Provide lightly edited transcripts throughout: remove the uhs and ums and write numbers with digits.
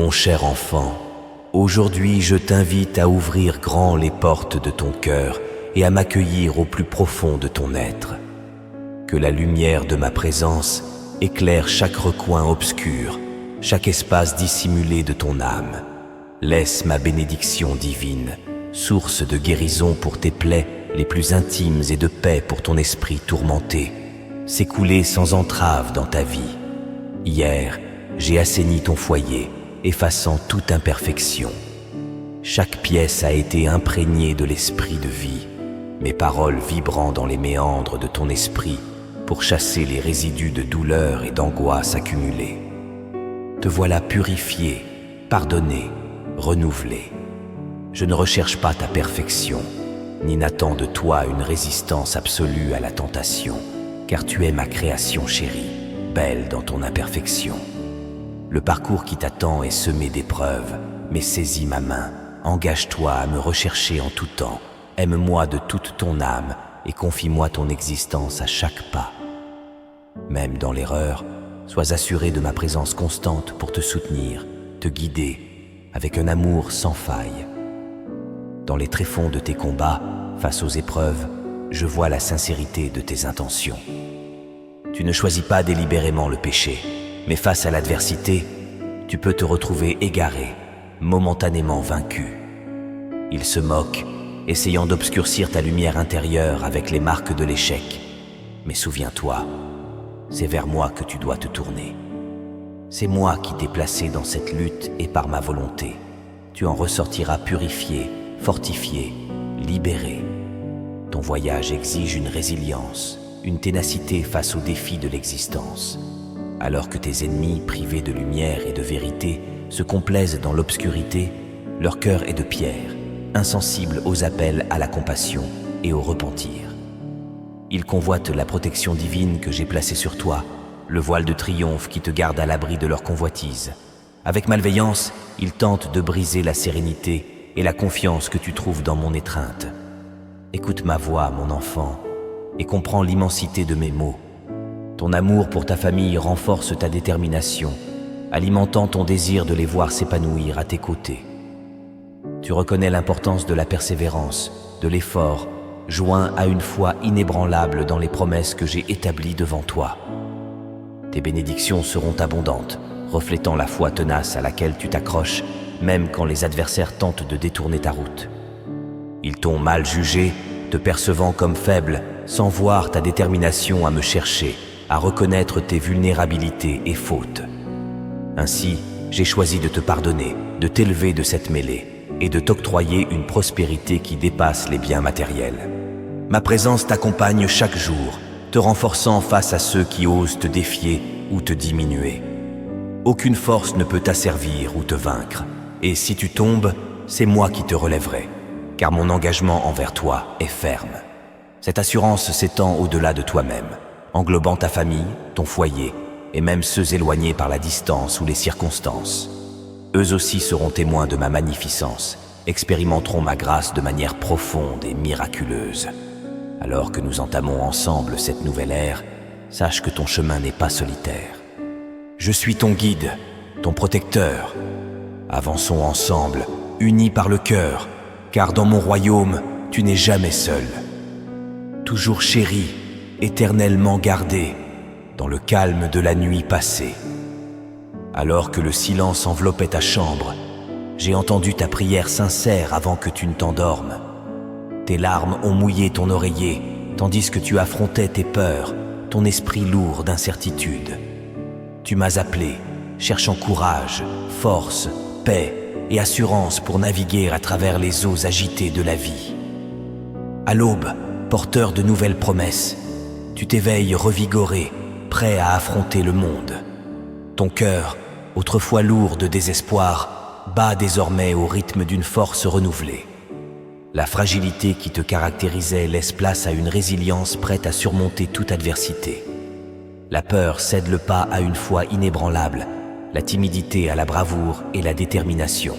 Mon cher enfant, aujourd'hui je t'invite à ouvrir grand les portes de ton cœur et à m'accueillir au plus profond de ton être. Que la lumière de ma présence éclaire chaque recoin obscur, chaque espace dissimulé de ton âme. Laisse ma bénédiction divine, source de guérison pour tes plaies les plus intimes et de paix pour ton esprit tourmenté, s'écouler sans entrave dans ta vie. Hier, j'ai assaini ton foyer, effaçant toute imperfection. Chaque pièce a été imprégnée de l'esprit de vie, mes paroles vibrant dans les méandres de ton esprit pour chasser les résidus de douleur et d'angoisse accumulés. Te voilà purifié, pardonné, renouvelé. Je ne recherche pas ta perfection, ni n'attends de toi une résistance absolue à la tentation, car tu es ma création chérie, belle dans ton imperfection. Le parcours qui t'attend est semé d'épreuves, mais saisis ma main, engage-toi à me rechercher en tout temps, aime-moi de toute ton âme et confie-moi ton existence à chaque pas. Même dans l'erreur, sois assuré de ma présence constante pour te soutenir, te guider, avec un amour sans faille. Dans les tréfonds de tes combats, face aux épreuves, je vois la sincérité de tes intentions. Tu ne choisis pas délibérément le péché, mais face à l'adversité, tu peux te retrouver égaré, momentanément vaincu. Il se moque, essayant d'obscurcir ta lumière intérieure avec les marques de l'échec. Mais souviens-toi, c'est vers moi que tu dois te tourner. C'est moi qui t'ai placé dans cette lutte et par ma volonté, tu en ressortiras purifié, fortifié, libéré. Ton voyage exige une résilience, une ténacité face aux défis de l'existence. Alors que tes ennemis, privés de lumière et de vérité, se complaisent dans l'obscurité, leur cœur est de pierre, insensible aux appels à la compassion et au repentir. Ils convoitent la protection divine que j'ai placée sur toi, le voile de triomphe qui te garde à l'abri de leur convoitise. Avec malveillance, ils tentent de briser la sérénité et la confiance que tu trouves dans mon étreinte. Écoute ma voix, mon enfant, et comprends l'immensité de mes mots. Ton amour pour ta famille renforce ta détermination, alimentant ton désir de les voir s'épanouir à tes côtés. Tu reconnais l'importance de la persévérance, de l'effort, joint à une foi inébranlable dans les promesses que j'ai établies devant toi. Tes bénédictions seront abondantes, reflétant la foi tenace à laquelle tu t'accroches, même quand les adversaires tentent de détourner ta route. Ils t'ont mal jugé, te percevant comme faible, sans voir ta détermination à me chercher, à reconnaître tes vulnérabilités et fautes. Ainsi, j'ai choisi de te pardonner, de t'élever de cette mêlée et de t'octroyer une prospérité qui dépasse les biens matériels. Ma présence t'accompagne chaque jour, te renforçant face à ceux qui osent te défier ou te diminuer. Aucune force ne peut t'asservir ou te vaincre, et si tu tombes, c'est moi qui te relèverai, car mon engagement envers toi est ferme. Cette assurance s'étend au-delà de toi-même, englobant ta famille, ton foyer, et même ceux éloignés par la distance ou les circonstances. Eux aussi seront témoins de ma magnificence, expérimenteront ma grâce de manière profonde et miraculeuse. Alors que nous entamons ensemble cette nouvelle ère, sache que ton chemin n'est pas solitaire. Je suis ton guide, ton protecteur. Avançons ensemble, unis par le cœur, car dans mon royaume, tu n'es jamais seul. Toujours chéri, éternellement gardé, dans le calme de la nuit passée. Alors que le silence enveloppait ta chambre, j'ai entendu ta prière sincère avant que tu ne t'endormes. Tes larmes ont mouillé ton oreiller, tandis que tu affrontais tes peurs, ton esprit lourd d'incertitude. Tu m'as appelé, cherchant courage, force, paix et assurance pour naviguer à travers les eaux agitées de la vie. À l'aube, porteur de nouvelles promesses, tu t'éveilles revigoré, prêt à affronter le monde. Ton cœur, autrefois lourd de désespoir, bat désormais au rythme d'une force renouvelée. La fragilité qui te caractérisait laisse place à une résilience prête à surmonter toute adversité. La peur cède le pas à une foi inébranlable, la timidité à la bravoure et la détermination.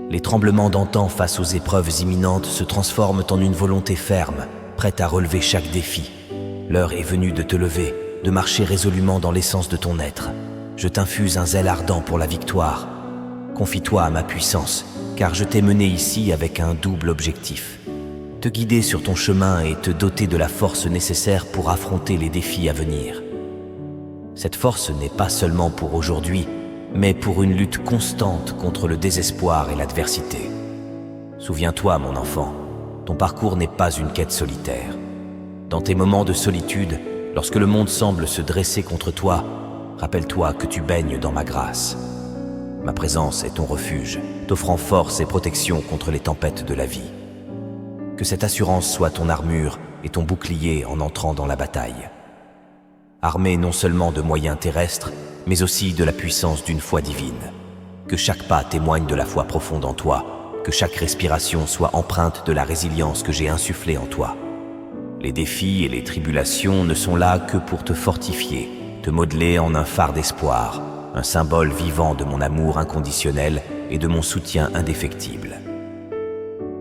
Les tremblements d'antan face aux épreuves imminentes se transforment en une volonté ferme, prête à relever chaque défi. L'heure est venue de te lever, de marcher résolument dans l'essence de ton être. Je t'infuse un zèle ardent pour la victoire. Confie-toi à ma puissance, car je t'ai mené ici avec un double objectif. Te guider sur ton chemin et te doter de la force nécessaire pour affronter les défis à venir. Cette force n'est pas seulement pour aujourd'hui, mais pour une lutte constante contre le désespoir et l'adversité. Souviens-toi, mon enfant, ton parcours n'est pas une quête solitaire. Dans tes moments de solitude, lorsque le monde semble se dresser contre toi, rappelle-toi que tu baignes dans ma grâce. Ma présence est ton refuge, t'offrant force et protection contre les tempêtes de la vie. Que cette assurance soit ton armure et ton bouclier en entrant dans la bataille. Armé non seulement de moyens terrestres, mais aussi de la puissance d'une foi divine. Que chaque pas témoigne de la foi profonde en toi, que chaque respiration soit empreinte de la résilience que j'ai insufflée en toi. Les défis et les tribulations ne sont là que pour te fortifier, te modeler en un phare d'espoir, un symbole vivant de mon amour inconditionnel et de mon soutien indéfectible.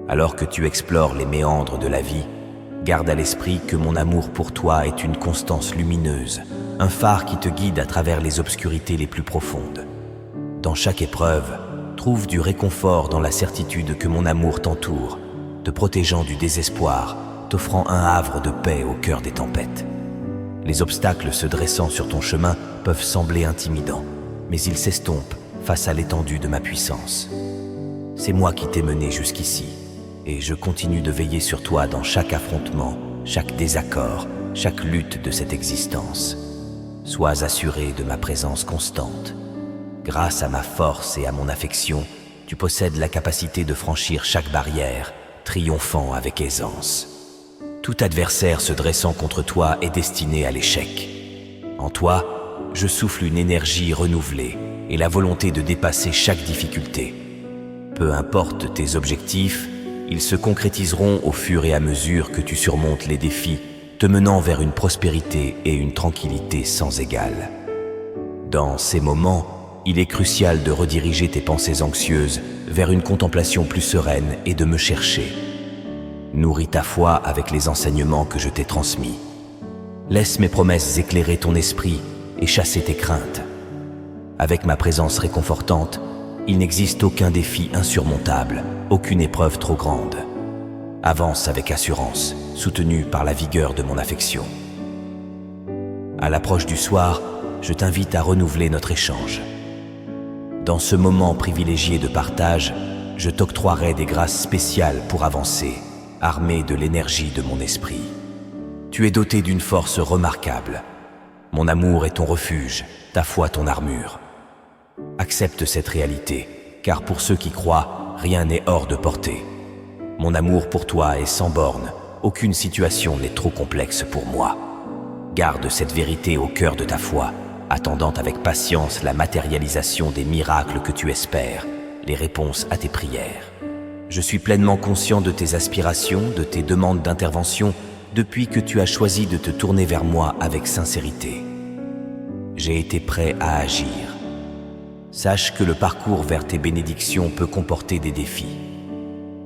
Alors que tu explores les méandres de la vie, garde à l'esprit que mon amour pour toi est une constance lumineuse, un phare qui te guide à travers les obscurités les plus profondes. Dans chaque épreuve, trouve du réconfort dans la certitude que mon amour t'entoure, te protégeant du désespoir, t'offrant un havre de paix au cœur des tempêtes. Les obstacles se dressant sur ton chemin peuvent sembler intimidants, mais ils s'estompent face à l'étendue de ma puissance. C'est moi qui t'ai mené jusqu'ici, et je continue de veiller sur toi dans chaque affrontement, chaque désaccord, chaque lutte de cette existence. Sois assuré de ma présence constante. Grâce à ma force et à mon affection, tu possèdes la capacité de franchir chaque barrière, triomphant avec aisance. Tout adversaire se dressant contre toi est destiné à l'échec. En toi, je souffle une énergie renouvelée et la volonté de dépasser chaque difficulté. Peu importe tes objectifs, ils se concrétiseront au fur et à mesure que tu surmontes les défis, te menant vers une prospérité et une tranquillité sans égale. Dans ces moments, il est crucial de rediriger tes pensées anxieuses vers une contemplation plus sereine et de me chercher. Nourris ta foi avec les enseignements que je t'ai transmis. Laisse mes promesses éclairer ton esprit et chasser tes craintes. Avec ma présence réconfortante, il n'existe aucun défi insurmontable, aucune épreuve trop grande. Avance avec assurance, soutenu par la vigueur de mon affection. À l'approche du soir, je t'invite à renouveler notre échange. Dans ce moment privilégié de partage, je t'octroierai des grâces spéciales pour avancer, armé de l'énergie de mon esprit. Tu es doté d'une force remarquable. Mon amour est ton refuge, ta foi ton armure. Accepte cette réalité, car pour ceux qui croient, rien n'est hors de portée. Mon amour pour toi est sans borne, aucune situation n'est trop complexe pour moi. Garde cette vérité au cœur de ta foi, attendant avec patience la matérialisation des miracles que tu espères, les réponses à tes prières. Je suis pleinement conscient de tes aspirations, de tes demandes d'intervention, depuis que tu as choisi de te tourner vers moi avec sincérité. J'ai été prêt à agir. Sache que le parcours vers tes bénédictions peut comporter des défis.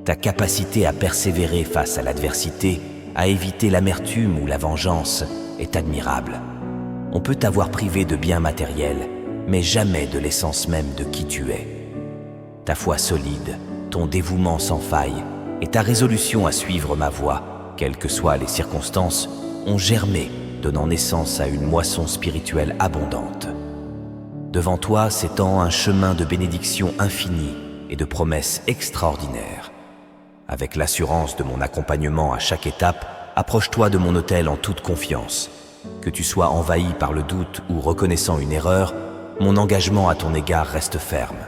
Ta capacité à persévérer face à l'adversité, à éviter l'amertume ou la vengeance, est admirable. On peut t'avoir privé de biens matériels, mais jamais de l'essence même de qui tu es. Ta foi solide, ton dévouement sans faille et ta résolution à suivre ma voie, quelles que soient les circonstances, ont germé, donnant naissance à une moisson spirituelle abondante. Devant toi s'étend un chemin de bénédictions infinies et de promesses extraordinaires. Avec l'assurance de mon accompagnement à chaque étape, approche-toi de mon autel en toute confiance. Que tu sois envahi par le doute ou reconnaissant une erreur, mon engagement à ton égard reste ferme.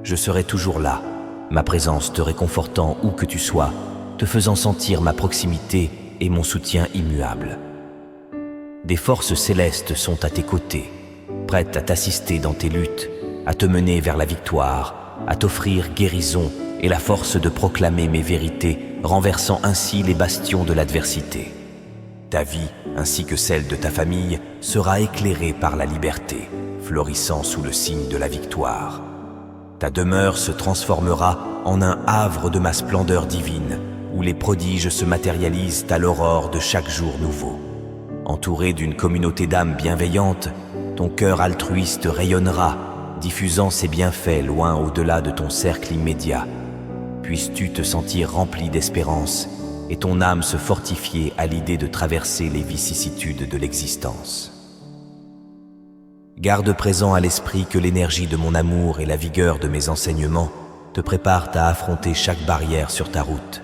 Je serai toujours là, ma présence te réconfortant où que tu sois, te faisant sentir ma proximité et mon soutien immuable. Des forces célestes sont à tes côtés, prêtes à t'assister dans tes luttes, à te mener vers la victoire, à t'offrir guérison et la force de proclamer mes vérités, renversant ainsi les bastions de l'adversité. Ta vie, ainsi que celle de ta famille, sera éclairée par la liberté, florissant sous le signe de la victoire. Ta demeure se transformera en un havre de ma splendeur divine, où les prodiges se matérialisent à l'aurore de chaque jour nouveau. Entouré d'une communauté d'âmes bienveillantes, ton cœur altruiste rayonnera, diffusant ses bienfaits loin au-delà de ton cercle immédiat. Puisses-tu te sentir rempli d'espérance et ton âme se fortifier à l'idée de traverser les vicissitudes de l'existence. Garde présent à l'esprit que l'énergie de mon amour et la vigueur de mes enseignements te préparent à affronter chaque barrière sur ta route.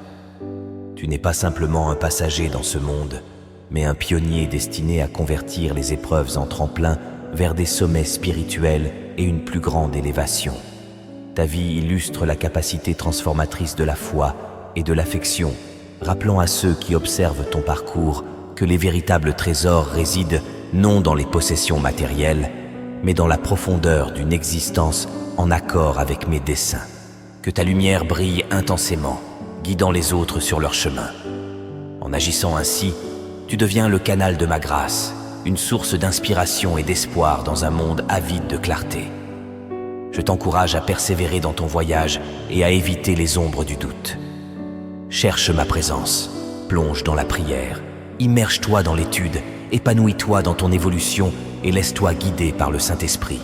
Tu n'es pas simplement un passager dans ce monde, mais un pionnier destiné à convertir les épreuves en tremplin vers des sommets spirituels et une plus grande élévation. Ta vie illustre la capacité transformatrice de la foi et de l'affection, rappelant à ceux qui observent ton parcours que les véritables trésors résident non dans les possessions matérielles, mais dans la profondeur d'une existence en accord avec mes desseins. Que ta lumière brille intensément, guidant les autres sur leur chemin. En agissant ainsi, tu deviens le canal de ma grâce, une source d'inspiration et d'espoir dans un monde avide de clarté. Je t'encourage à persévérer dans ton voyage et à éviter les ombres du doute. Cherche ma présence, plonge dans la prière, immerge-toi dans l'étude, épanouis-toi dans ton évolution et laisse-toi guider par le Saint-Esprit.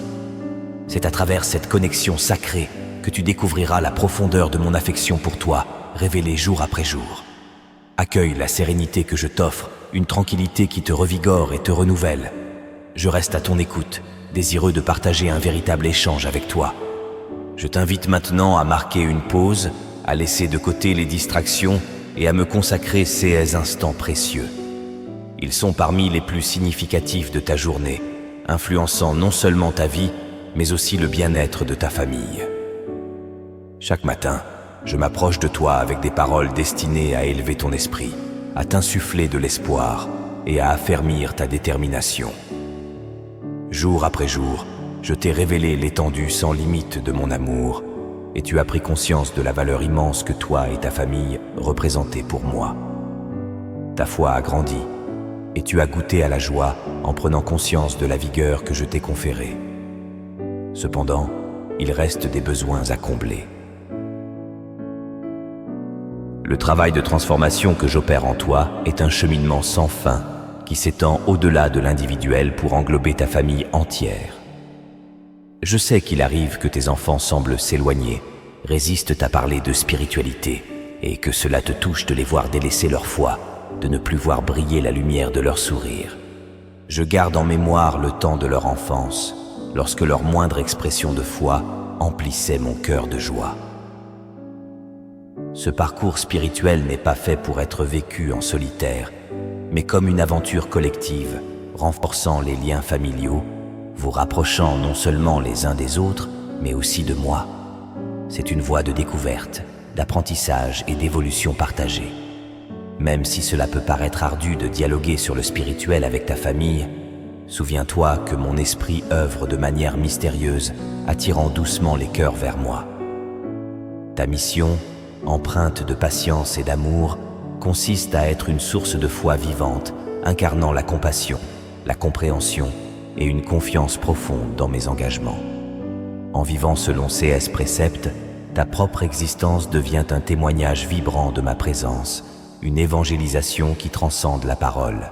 C'est à travers cette connexion sacrée que tu découvriras la profondeur de mon affection pour toi, révélée jour après jour. Accueille la sérénité que je t'offre, une tranquillité qui te revigore et te renouvelle. Je reste à ton écoute, désireux de partager un véritable échange avec toi. Je t'invite maintenant à marquer une pause, à laisser de côté les distractions et à me consacrer ces instants précieux. Ils sont parmi les plus significatifs de ta journée, influençant non seulement ta vie, mais aussi le bien-être de ta famille. Chaque matin, je m'approche de toi avec des paroles destinées à élever ton esprit, à t'insuffler de l'espoir et à affermir ta détermination. Jour après jour, je t'ai révélé l'étendue sans limite de mon amour et tu as pris conscience de la valeur immense que toi et ta famille représentaient pour moi. Ta foi a grandi et tu as goûté à la joie en prenant conscience de la vigueur que je t'ai conférée. Cependant, il reste des besoins à combler. Le travail de transformation que j'opère en toi est un cheminement sans fin qui s'étend au-delà de l'individuel pour englober ta famille entière. Je sais qu'il arrive que tes enfants semblent s'éloigner, résistent à parler de spiritualité et que cela te touche de les voir délaisser leur foi, de ne plus voir briller la lumière de leur sourire. Je garde en mémoire le temps de leur enfance, lorsque leur moindre expression de foi emplissait mon cœur de joie. Ce parcours spirituel n'est pas fait pour être vécu en solitaire, mais comme une aventure collective, renforçant les liens familiaux, vous rapprochant non seulement les uns des autres, mais aussi de moi. C'est une voie de découverte, d'apprentissage et d'évolution partagée. Même si cela peut paraître ardu de dialoguer sur le spirituel avec ta famille, souviens-toi que mon esprit œuvre de manière mystérieuse, attirant doucement les cœurs vers moi. Ta mission, empreinte de patience et d'amour, consiste à être une source de foi vivante, incarnant la compassion, la compréhension et une confiance profonde dans mes engagements. En vivant selon ces préceptes, ta propre existence devient un témoignage vibrant de ma présence, une évangélisation qui transcende la parole.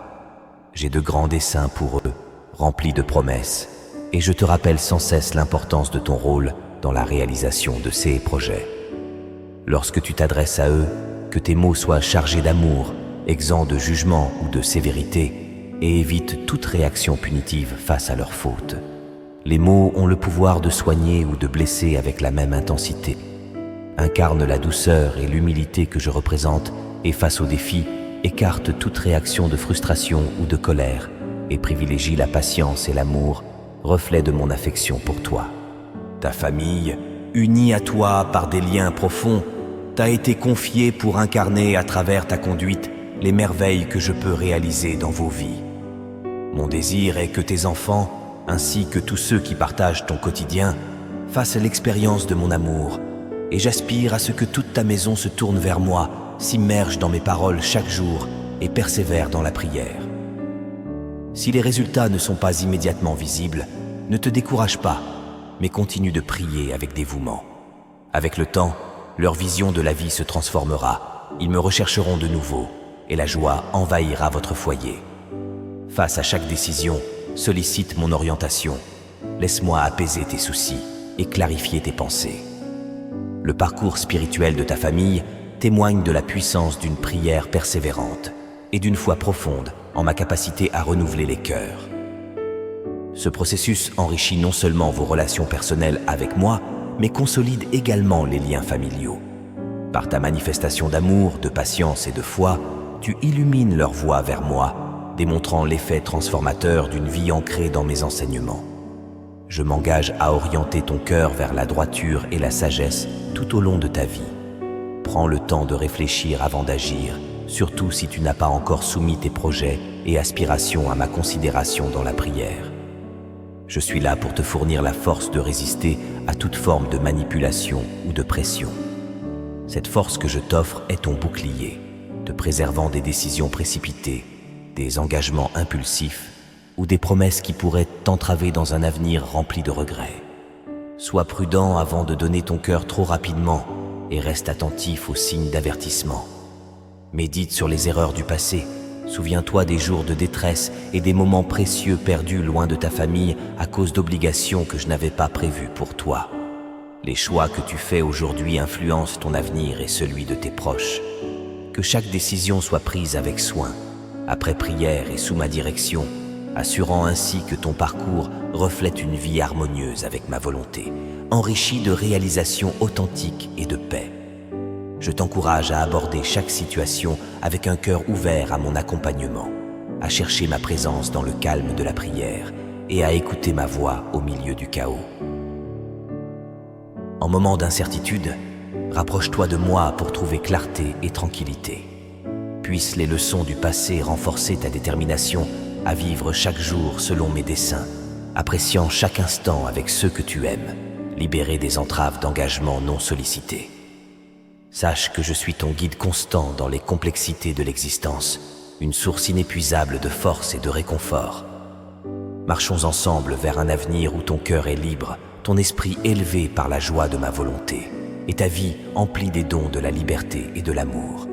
J'ai de grands desseins pour eux, remplis de promesses, et je te rappelle sans cesse l'importance de ton rôle dans la réalisation de ces projets. Lorsque tu t'adresses à eux, que tes mots soient chargés d'amour, exempts de jugement ou de sévérité, et évite toute réaction punitive face à leurs fautes. Les mots ont le pouvoir de soigner ou de blesser avec la même intensité. Incarne la douceur et l'humilité que je représente et face aux défis, écarte toute réaction de frustration ou de colère et privilégie la patience et l'amour, reflet de mon affection pour toi. Ta famille, unie à toi par des liens profonds, t'a été confiée pour incarner à travers ta conduite les merveilles que je peux réaliser dans vos vies. Mon désir est que tes enfants, ainsi que tous ceux qui partagent ton quotidien, fassent l'expérience de mon amour, et j'aspire à ce que toute ta maison se tourne vers moi, s'immerge dans mes paroles chaque jour et persévère dans la prière. Si les résultats ne sont pas immédiatement visibles, ne te décourage pas, mais continue de prier avec dévouement. Avec le temps, leur vision de la vie se transformera, ils me rechercheront de nouveau, et la joie envahira votre foyer. Face à chaque décision, sollicite mon orientation. laisse-moi apaiser tes soucis et clarifier tes pensées. Le parcours spirituel de ta famille témoigne de la puissance d'une prière persévérante et d'une foi profonde en ma capacité à renouveler les cœurs. Ce processus enrichit non seulement vos relations personnelles avec moi, mais consolide également les liens familiaux. Par ta manifestation d'amour, de patience et de foi, tu illumines leur voie vers moi, démontrant l'effet transformateur d'une vie ancrée dans mes enseignements. Je m'engage à orienter ton cœur vers la droiture et la sagesse tout au long de ta vie. Prends le temps de réfléchir avant d'agir, surtout si tu n'as pas encore soumis tes projets et aspirations à ma considération dans la prière. Je suis là pour te fournir la force de résister à toute forme de manipulation ou de pression. Cette force que je t'offre est ton bouclier, te préservant des décisions précipitées, des engagements impulsifs ou des promesses qui pourraient t'entraver dans un avenir rempli de regrets. Sois prudent avant de donner ton cœur trop rapidement et reste attentif aux signes d'avertissement. Médite sur les erreurs du passé, souviens-toi des jours de détresse et des moments précieux perdus loin de ta famille à cause d'obligations que je n'avais pas prévues pour toi. Les choix que tu fais aujourd'hui influencent ton avenir et celui de tes proches. Que chaque décision soit prise avec soin, après prière et sous ma direction, assurant ainsi que ton parcours reflète une vie harmonieuse avec ma volonté, enrichie de réalisations authentiques et de paix. Je t'encourage à aborder chaque situation avec un cœur ouvert à mon accompagnement, à chercher ma présence dans le calme de la prière et à écouter ma voix au milieu du chaos. En moment d'incertitude, rapproche-toi de moi pour trouver clarté et tranquillité. Puissent les leçons du passé renforcer ta détermination à vivre chaque jour selon mes desseins, appréciant chaque instant avec ceux que tu aimes, libéré des entraves d'engagement non sollicités. Sache que je suis ton guide constant dans les complexités de l'existence, une source inépuisable de force et de réconfort. Marchons ensemble vers un avenir où ton cœur est libre, ton esprit élevé par la joie de ma volonté, et ta vie emplie des dons de la liberté et de l'amour.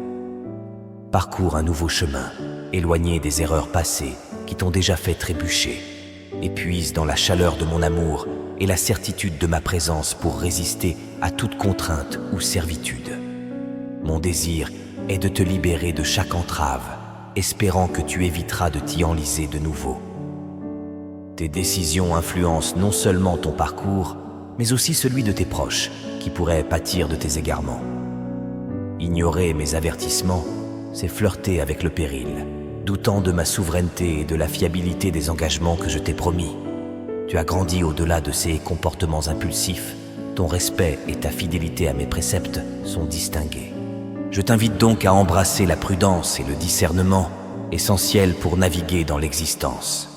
Parcours un nouveau chemin, éloigné des erreurs passées qui t'ont déjà fait trébucher, et puise dans la chaleur de mon amour et la certitude de ma présence pour résister à toute contrainte ou servitude. Mon désir est de te libérer de chaque entrave, espérant que tu éviteras de t'y enliser de nouveau. Tes décisions influencent non seulement ton parcours, mais aussi celui de tes proches, qui pourraient pâtir de tes égarements. Ignorer mes avertissements, c'est flirter avec le péril, doutant de ma souveraineté et de la fiabilité des engagements que je t'ai promis. Tu as grandi au-delà de ces comportements impulsifs, ton respect et ta fidélité à mes préceptes sont distingués. Je t'invite donc à embrasser la prudence et le discernement, essentiels pour naviguer dans l'existence.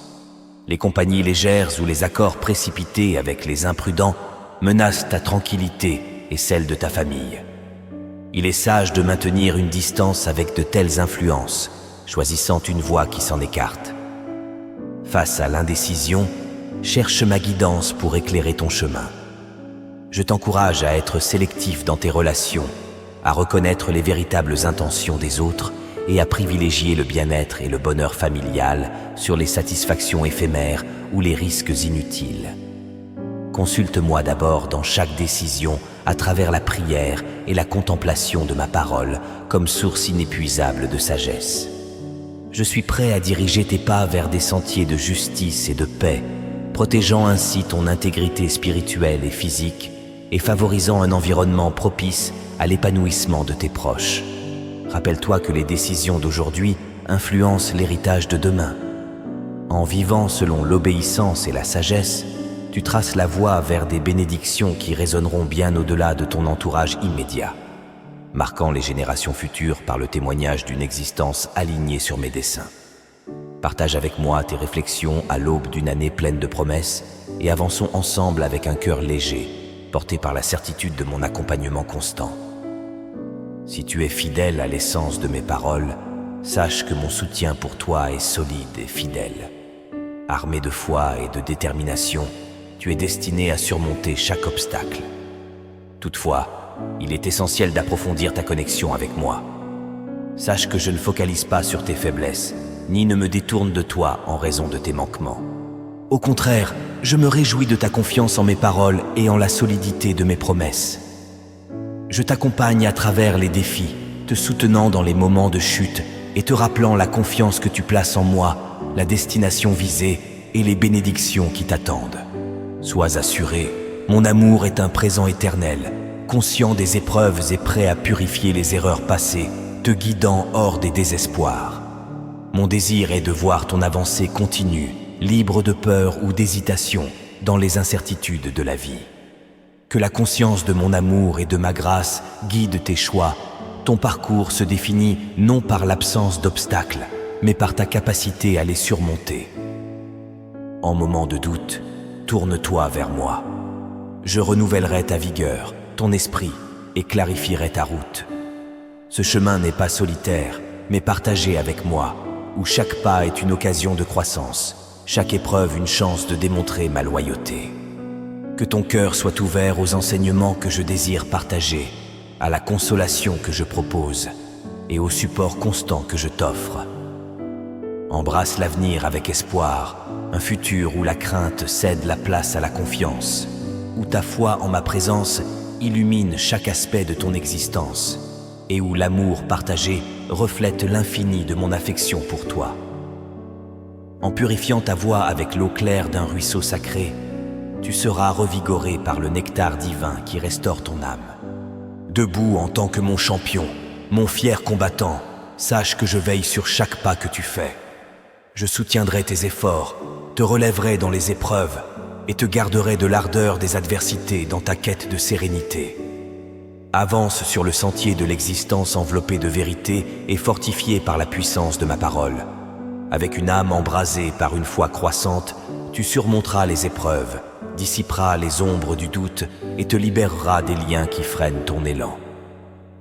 Les compagnies légères ou les accords précipités avec les imprudents menacent ta tranquillité et celle de ta famille. Il est sage de maintenir une distance avec de telles influences, choisissant une voie qui s'en écarte. Face à l'indécision, cherche ma guidance pour éclairer ton chemin. Je t'encourage à être sélectif dans tes relations, à reconnaître les véritables intentions des autres et à privilégier le bien-être et le bonheur familial sur les satisfactions éphémères ou les risques inutiles. Consulte-moi d'abord dans chaque décision à travers la prière et la contemplation de ma parole comme source inépuisable de sagesse. Je suis prêt à diriger tes pas vers des sentiers de justice et de paix, protégeant ainsi ton intégrité spirituelle et physique et favorisant un environnement propice à l'épanouissement de tes proches. Rappelle-toi que les décisions d'aujourd'hui influencent l'héritage de demain. En vivant selon l'obéissance et la sagesse, tu traces la voie vers des bénédictions qui résonneront bien au-delà de ton entourage immédiat, marquant les générations futures par le témoignage d'une existence alignée sur mes desseins. Partage avec moi tes réflexions à l'aube d'une année pleine de promesses et avançons ensemble avec un cœur léger, porté par la certitude de mon accompagnement constant. Si tu es fidèle à l'essence de mes paroles, sache que mon soutien pour toi est solide et fidèle. Armé de foi et de détermination, tu es destiné à surmonter chaque obstacle. Toutefois, il est essentiel d'approfondir ta connexion avec moi. Sache que je ne focalise pas sur tes faiblesses, ni ne me détourne de toi en raison de tes manquements. Au contraire, je me réjouis de ta confiance en mes paroles et en la solidité de mes promesses. Je t'accompagne à travers les défis, te soutenant dans les moments de chute et te rappelant la confiance que tu places en moi, la destination visée et les bénédictions qui t'attendent. Sois assuré, mon amour est un présent éternel, conscient des épreuves et prêt à purifier les erreurs passées, te guidant hors des désespoirs. Mon désir est de voir ton avancée continue, libre de peur ou d'hésitation dans les incertitudes de la vie. Que la conscience de mon amour et de ma grâce guide tes choix. Ton parcours se définit non par l'absence d'obstacles, mais par ta capacité à les surmonter. En moment de doute, tourne-toi vers moi. Je renouvellerai ta vigueur, ton esprit et clarifierai ta route. Ce chemin n'est pas solitaire, mais partagé avec moi, où chaque pas est une occasion de croissance, chaque épreuve une chance de démontrer ma loyauté. Que ton cœur soit ouvert aux enseignements que je désire partager, à la consolation que je propose et au support constant que je t'offre. Embrasse l'avenir avec espoir, un futur où la crainte cède la place à la confiance, où ta foi en ma présence illumine chaque aspect de ton existence et où l'amour partagé reflète l'infini de mon affection pour toi. En purifiant ta voix avec l'eau claire d'un ruisseau sacré, tu seras revigoré par le nectar divin qui restaure ton âme. Debout en tant que mon champion, mon fier combattant, sache que je veille sur chaque pas que tu fais. Je soutiendrai tes efforts, te relèverai dans les épreuves et te garderai de l'ardeur des adversités dans ta quête de sérénité. Avance sur le sentier de l'existence enveloppée de vérité et fortifiée par la puissance de ma parole. Avec une âme embrasée par une foi croissante, tu surmonteras les épreuves, dissiperas les ombres du doute et te libéreras des liens qui freinent ton élan.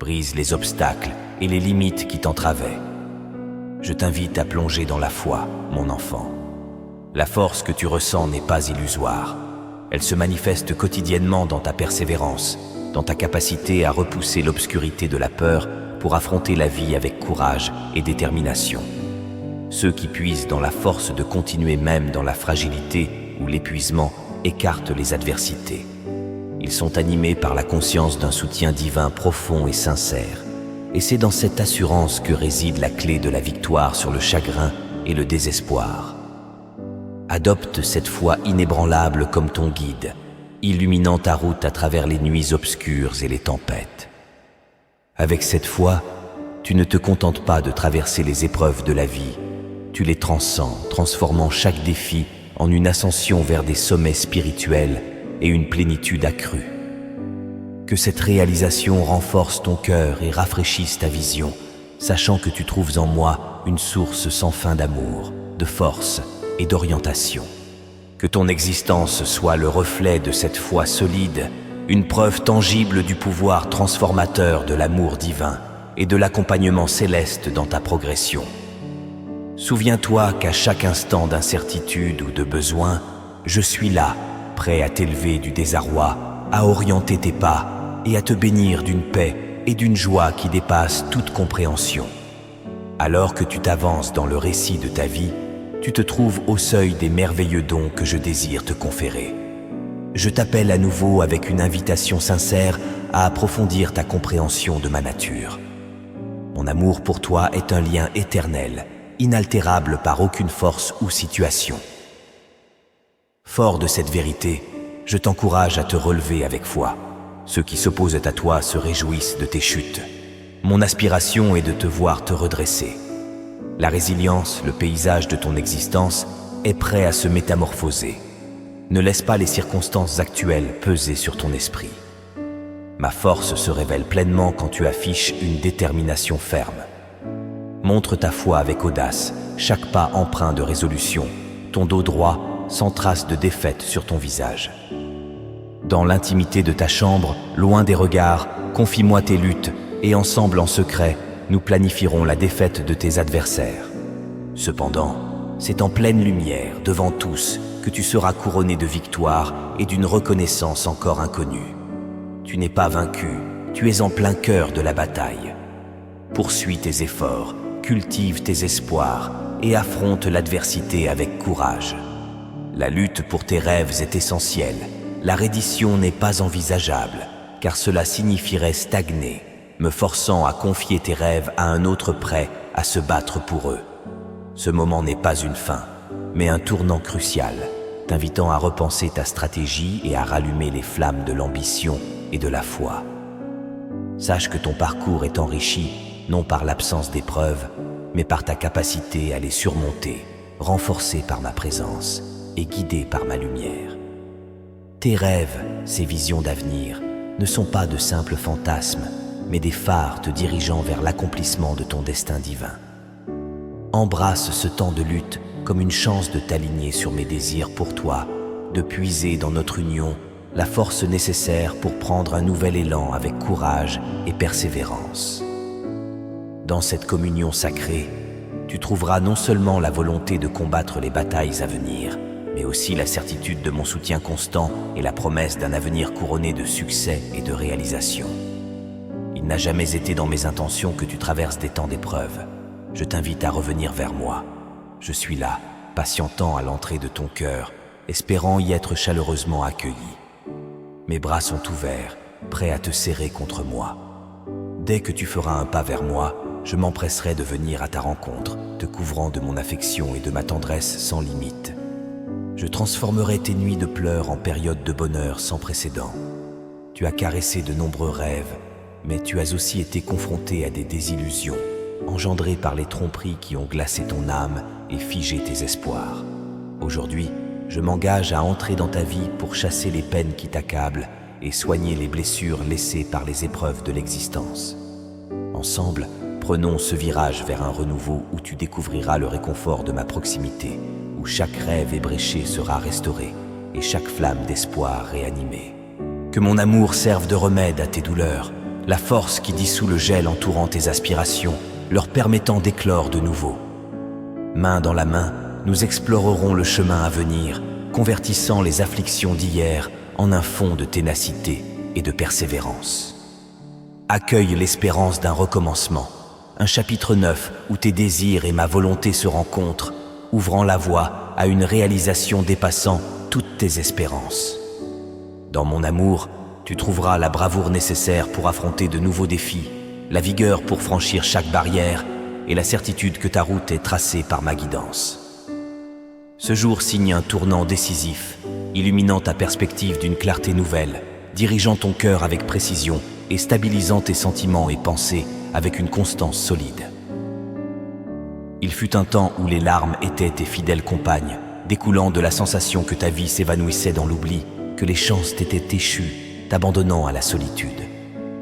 Brise les obstacles et les limites qui t'entravaient. Je t'invite à plonger dans la foi, mon enfant. La force que tu ressens n'est pas illusoire. Elle se manifeste quotidiennement dans ta persévérance, dans ta capacité à repousser l'obscurité de la peur pour affronter la vie avec courage et détermination. Ceux qui puisent dans la force de continuer même dans la fragilité ou l'épuisement écartent les adversités. Ils sont animés par la conscience d'un soutien divin profond et sincère. Et c'est dans cette assurance que réside la clé de la victoire sur le chagrin et le désespoir. Adopte cette foi inébranlable comme ton guide, illuminant ta route à travers les nuits obscures et les tempêtes. Avec cette foi, tu ne te contentes pas de traverser les épreuves de la vie, tu les transcends, transformant chaque défi en une ascension vers des sommets spirituels et une plénitude accrue. Que cette réalisation renforce ton cœur et rafraîchisse ta vision, sachant que tu trouves en moi une source sans fin d'amour, de force et d'orientation. Que ton existence soit le reflet de cette foi solide, une preuve tangible du pouvoir transformateur de l'amour divin et de l'accompagnement céleste dans ta progression. Souviens-toi qu'à chaque instant d'incertitude ou de besoin, je suis là, prêt à t'élever du désarroi, à orienter tes pas et à te bénir d'une paix et d'une joie qui dépassent toute compréhension. Alors que tu t'avances dans le récit de ta vie, tu te trouves au seuil des merveilleux dons que je désire te conférer. Je t'appelle à nouveau avec une invitation sincère à approfondir ta compréhension de ma nature. Mon amour pour toi est un lien éternel, inaltérable par aucune force ou situation. Fort de cette vérité, je t'encourage à te relever avec foi. Ceux qui s'opposent à toi se réjouissent de tes chutes. Mon aspiration est de te voir te redresser. La résilience, le paysage de ton existence, est prêt à se métamorphoser. Ne laisse pas les circonstances actuelles peser sur ton esprit. Ma force se révèle pleinement quand tu affiches une détermination ferme. Montre ta foi avec audace, chaque pas empreint de résolution, ton dos droit sans trace de défaite sur ton visage. Dans l'intimité de ta chambre, loin des regards, confie-moi tes luttes et ensemble en secret, nous planifierons la défaite de tes adversaires. Cependant, c'est en pleine lumière, devant tous, que tu seras couronné de victoire et d'une reconnaissance encore inconnue. Tu n'es pas vaincu, tu es en plein cœur de la bataille. Poursuis tes efforts, cultive tes espoirs et affronte l'adversité avec courage. La lutte pour tes rêves est essentielle. La reddition n'est pas envisageable, car cela signifierait stagner, me forçant à confier tes rêves à un autre prêt à se battre pour eux. Ce moment n'est pas une fin, mais un tournant crucial, t'invitant à repenser ta stratégie et à rallumer les flammes de l'ambition et de la foi. Sache que ton parcours est enrichi non par l'absence d'épreuves, mais par ta capacité à les surmonter, renforcée par ma présence et guidée par ma lumière. Tes rêves, ces visions d'avenir, ne sont pas de simples fantasmes, mais des phares te dirigeant vers l'accomplissement de ton destin divin. Embrasse ce temps de lutte comme une chance de t'aligner sur mes désirs pour toi, de puiser dans notre union la force nécessaire pour prendre un nouvel élan avec courage et persévérance. Dans cette communion sacrée, tu trouveras non seulement la volonté de combattre les batailles à venir, mais aussi la certitude de mon soutien constant et la promesse d'un avenir couronné de succès et de réalisation. Il n'a jamais été dans mes intentions que tu traverses des temps d'épreuve. Je t'invite à revenir vers moi. Je suis là, patientant à l'entrée de ton cœur, espérant y être chaleureusement accueilli. Mes bras sont ouverts, prêts à te serrer contre moi. Dès que tu feras un pas vers moi, je m'empresserai de venir à ta rencontre, te couvrant de mon affection et de ma tendresse sans limite. Je transformerai tes nuits de pleurs en périodes de bonheur sans précédent. Tu as caressé de nombreux rêves, mais tu as aussi été confronté à des désillusions, engendrées par les tromperies qui ont glacé ton âme et figé tes espoirs. Aujourd'hui, je m'engage à entrer dans ta vie pour chasser les peines qui t'accablent et soigner les blessures laissées par les épreuves de l'existence. Ensemble, prenons ce virage vers un renouveau où tu découvriras le réconfort de ma proximité, où chaque rêve ébréché sera restauré et chaque flamme d'espoir réanimée. Que mon amour serve de remède à tes douleurs, la force qui dissout le gel entourant tes aspirations, leur permettant d'éclore de nouveau. Main dans la main, nous explorerons le chemin à venir, convertissant les afflictions d'hier en un fond de ténacité et de persévérance. Accueille l'espérance d'un recommencement, un chapitre neuf où tes désirs et ma volonté se rencontrent, ouvrant la voie à une réalisation dépassant toutes tes espérances. Dans mon amour, tu trouveras la bravoure nécessaire pour affronter de nouveaux défis, la vigueur pour franchir chaque barrière et la certitude que ta route est tracée par ma guidance. Ce jour signe un tournant décisif, illuminant ta perspective d'une clarté nouvelle, dirigeant ton cœur avec précision et stabilisant tes sentiments et pensées avec une constance solide. Il fut un temps où les larmes étaient tes fidèles compagnes, découlant de la sensation que ta vie s'évanouissait dans l'oubli, que les chances t'étaient échues, t'abandonnant à la solitude.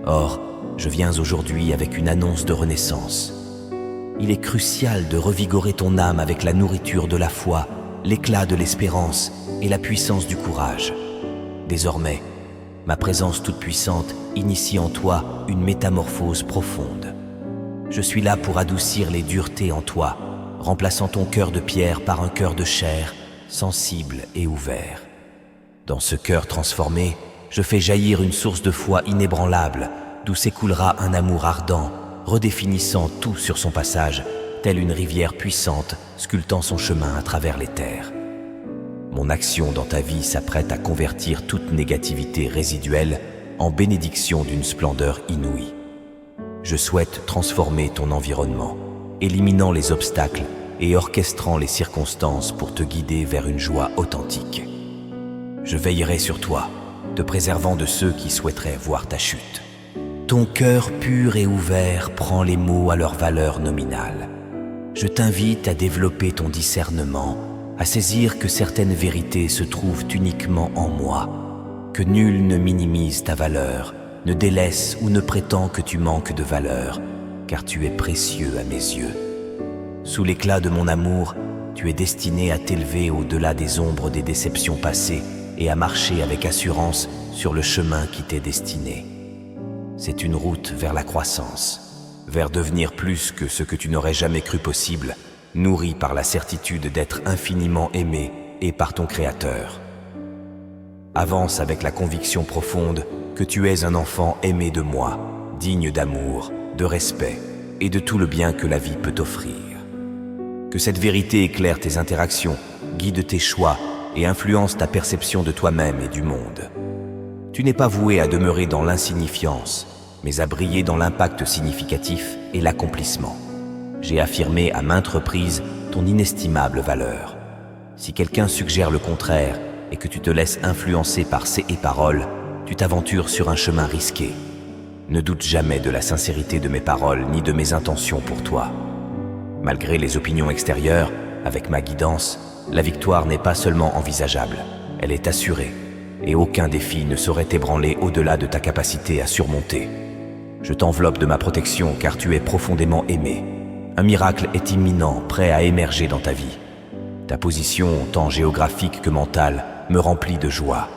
Or, je viens aujourd'hui avec une annonce de renaissance. Il est crucial de revigorer ton âme avec la nourriture de la foi, l'éclat de l'espérance et la puissance du courage. Désormais, ma présence toute-puissante initie en toi une métamorphose profonde. Je suis là pour adoucir les duretés en toi, remplaçant ton cœur de pierre par un cœur de chair, sensible et ouvert. Dans ce cœur transformé, je fais jaillir une source de foi inébranlable, d'où s'écoulera un amour ardent, redéfinissant tout sur son passage, telle une rivière puissante sculptant son chemin à travers les terres. Mon action dans ta vie s'apprête à convertir toute négativité résiduelle en bénédiction d'une splendeur inouïe. Je souhaite transformer ton environnement, éliminant les obstacles et orchestrant les circonstances pour te guider vers une joie authentique. Je veillerai sur toi, te préservant de ceux qui souhaiteraient voir ta chute. Ton cœur pur et ouvert prend les mots à leur valeur nominale. Je t'invite à développer ton discernement, à saisir que certaines vérités se trouvent uniquement en moi, que nul ne minimise ta valeur, ne délaisse ou ne prétend que tu manques de valeur, car tu es précieux à mes yeux. Sous l'éclat de mon amour, tu es destiné à t'élever au-delà des ombres des déceptions passées et à marcher avec assurance sur le chemin qui t'est destiné. C'est une route vers la croissance, vers devenir plus que ce que tu n'aurais jamais cru possible, nourri par la certitude d'être infiniment aimé et par ton Créateur. Avance avec la conviction profonde que tu es un enfant aimé de moi, digne d'amour, de respect et de tout le bien que la vie peut t'offrir. Que cette vérité éclaire tes interactions, guide tes choix et influencent ta perception de toi-même et du monde. Tu n'es pas voué à demeurer dans l'insignifiance, mais à briller dans l'impact significatif et l'accomplissement. J'ai affirmé à maintes reprises ton inestimable valeur. Si quelqu'un suggère le contraire et que tu te laisses influencer par ces paroles, tu t'aventures sur un chemin risqué. Ne doute jamais de la sincérité de mes paroles ni de mes intentions pour toi. Malgré les opinions extérieures, avec ma guidance, la victoire n'est pas seulement envisageable, elle est assurée, et aucun défi ne saurait t'ébranler au-delà de ta capacité à surmonter. Je t'enveloppe de ma protection car tu es profondément aimé. Un miracle est imminent, prêt à émerger dans ta vie. Ta position, tant géographique que mentale, me remplit de joie.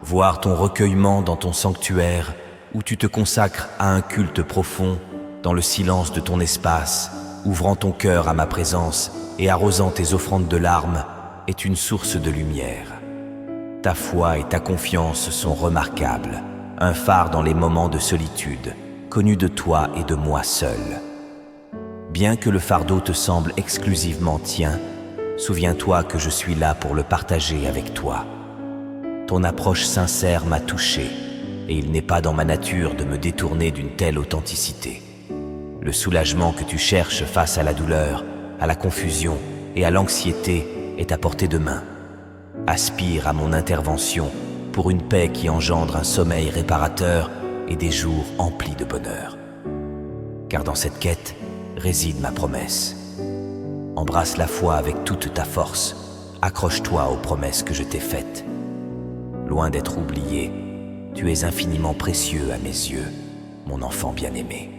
Voir ton recueillement dans ton sanctuaire, où tu te consacres à un culte profond, dans le silence de ton espace, ouvrant ton cœur à ma présence et arrosant tes offrandes de larmes, est une source de lumière. Ta foi et ta confiance sont remarquables, un phare dans les moments de solitude, connu de toi et de moi seul. Bien que le fardeau te semble exclusivement tien, souviens-toi que je suis là pour le partager avec toi. Ton approche sincère m'a touché, et il n'est pas dans ma nature de me détourner d'une telle authenticité. Le soulagement que tu cherches face à la douleur, à la confusion et à l'anxiété est à portée de main. Aspire à mon intervention pour une paix qui engendre un sommeil réparateur et des jours emplis de bonheur. Car dans cette quête réside ma promesse. Embrasse la foi avec toute ta force, accroche-toi aux promesses que je t'ai faites. Loin d'être oublié, tu es infiniment précieux à mes yeux, mon enfant bien-aimé.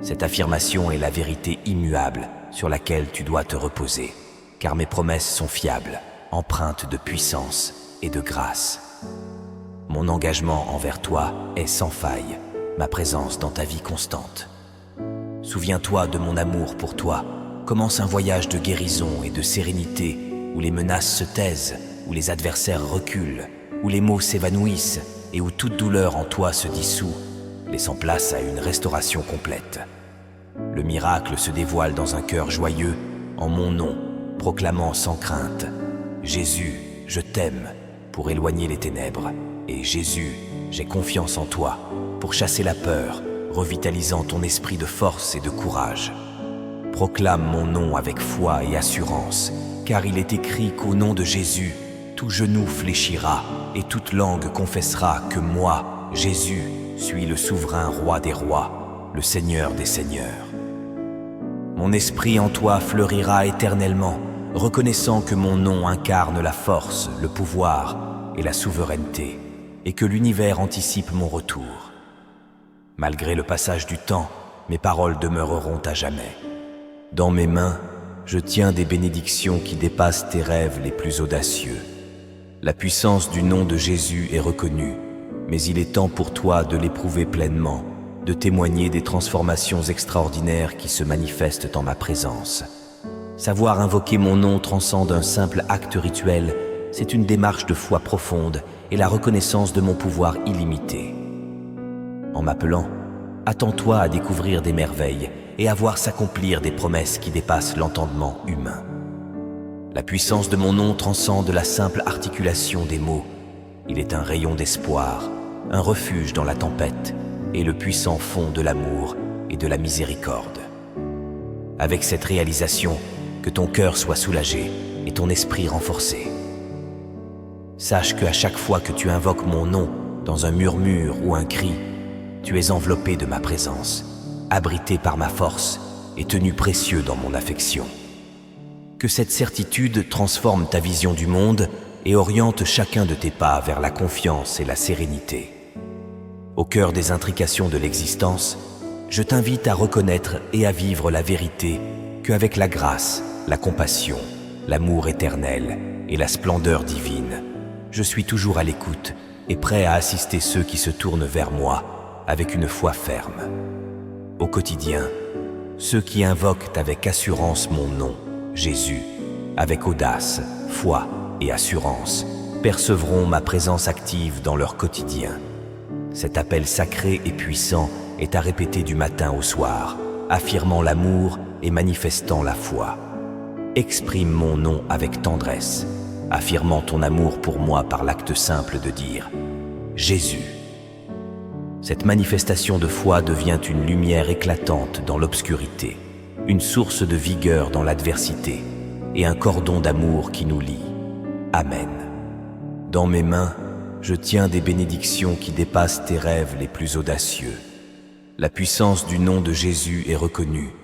Cette affirmation est la vérité immuable sur laquelle tu dois te reposer, car mes promesses sont fiables, empreintes de puissance et de grâce. Mon engagement envers toi est sans faille, ma présence dans ta vie constante. Souviens-toi de mon amour pour toi. Commence un voyage de guérison et de sérénité où les menaces se taisent, où les adversaires reculent, où les maux s'évanouissent et où toute douleur en toi se dissout, laissant place à une restauration complète. Le miracle se dévoile dans un cœur joyeux, en mon nom, proclamant sans crainte « Jésus, je t'aime » pour éloigner les ténèbres, et « Jésus, j'ai confiance en toi » pour chasser la peur, revitalisant ton esprit de force et de courage. Proclame mon nom avec foi et assurance, car il est écrit qu'au nom de Jésus, tout genou fléchira et toute langue confessera que moi, Jésus, suis le souverain roi des rois, le Seigneur des seigneurs. Mon esprit en toi fleurira éternellement, reconnaissant que mon nom incarne la force, le pouvoir et la souveraineté, et que l'univers anticipe mon retour. Malgré le passage du temps, mes paroles demeureront à jamais. Dans mes mains, je tiens des bénédictions qui dépassent tes rêves les plus audacieux. La puissance du nom de Jésus est reconnue, mais il est temps pour toi de l'éprouver pleinement, de témoigner des transformations extraordinaires qui se manifestent en ma présence. Savoir invoquer mon nom transcende un simple acte rituel, c'est une démarche de foi profonde et la reconnaissance de mon pouvoir illimité. En m'appelant, attends-toi à découvrir des merveilles et à voir s'accomplir des promesses qui dépassent l'entendement humain. La puissance de mon nom transcende la simple articulation des mots. Il est un rayon d'espoir, un refuge dans la tempête et le puissant fond de l'amour et de la miséricorde. Avec cette réalisation, que ton cœur soit soulagé et ton esprit renforcé. Sache qu'à chaque fois que tu invoques mon nom dans un murmure ou un cri, tu es enveloppé de ma présence, abrité par ma force et tenu précieux dans mon affection. Que cette certitude transforme ta vision du monde et oriente chacun de tes pas vers la confiance et la sérénité. Au cœur des intrications de l'existence, je t'invite à reconnaître et à vivre la vérité qu'avec la grâce, la compassion, l'amour éternel et la splendeur divine, je suis toujours à l'écoute et prêt à assister ceux qui se tournent vers moi avec une foi ferme. Au quotidien, ceux qui invoquent avec assurance mon nom, Jésus, avec audace, foi et assurance, percevront ma présence active dans leur quotidien. Cet appel sacré et puissant est à répéter du matin au soir, affirmant l'amour et manifestant la foi. Exprime mon nom avec tendresse, affirmant ton amour pour moi par l'acte simple de dire « Jésus ». Cette manifestation de foi devient une lumière éclatante dans l'obscurité, une source de vigueur dans l'adversité et un cordon d'amour qui nous lie. Amen. Dans mes mains, je tiens des bénédictions qui dépassent tes rêves les plus audacieux. La puissance du nom de Jésus est reconnue,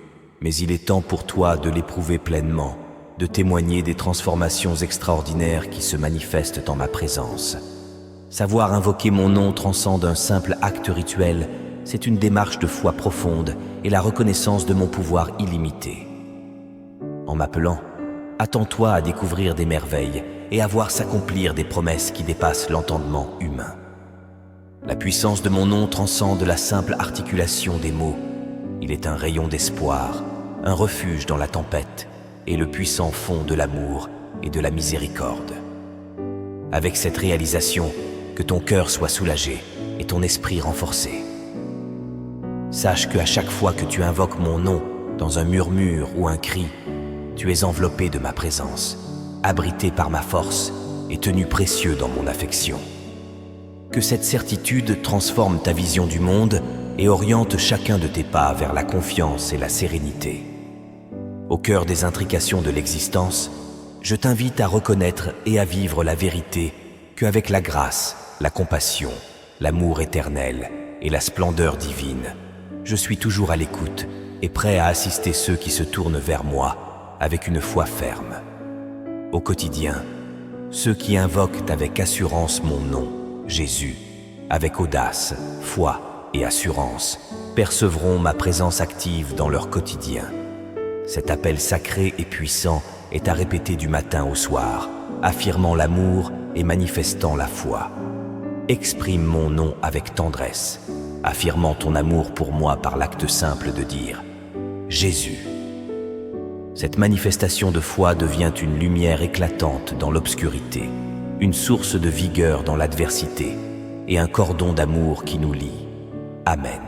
mais il est temps pour toi de l'éprouver pleinement, de témoigner des transformations extraordinaires qui se manifestent en ma présence. Savoir invoquer mon nom transcende un simple acte rituel, c'est une démarche de foi profonde et la reconnaissance de mon pouvoir illimité. En m'appelant, attends-toi à découvrir des merveilles et à voir s'accomplir des promesses qui dépassent l'entendement humain. La puissance de mon nom transcende la simple articulation des mots. Il est un rayon d'espoir, un refuge dans la tempête et le puissant fond de l'amour et de la miséricorde. Avec cette réalisation, que ton cœur soit soulagé et ton esprit renforcé. Sache qu'à chaque fois que tu invoques mon nom dans un murmure ou un cri, tu es enveloppé de ma présence, abrité par ma force et tenu précieux dans mon affection. Que cette certitude transforme ta vision du monde et oriente chacun de tes pas vers la confiance et la sérénité. Au cœur des intrications de l'existence, je t'invite à reconnaître et à vivre la vérité qu'avec la grâce, la compassion, l'amour éternel et la splendeur divine, je suis toujours à l'écoute et prêt à assister ceux qui se tournent vers moi avec une foi ferme. Au quotidien, ceux qui invoquent avec assurance mon nom, Jésus, avec audace, foi et assurance, percevront ma présence active dans leur quotidien. Cet appel sacré et puissant est à répéter du matin au soir, affirmant l'amour et manifestant la foi. Exprime mon nom avec tendresse, affirmant ton amour pour moi par l'acte simple de dire « Jésus ». Cette manifestation de foi devient une lumière éclatante dans l'obscurité, une source de vigueur dans l'adversité et un cordon d'amour qui nous lie. Amen.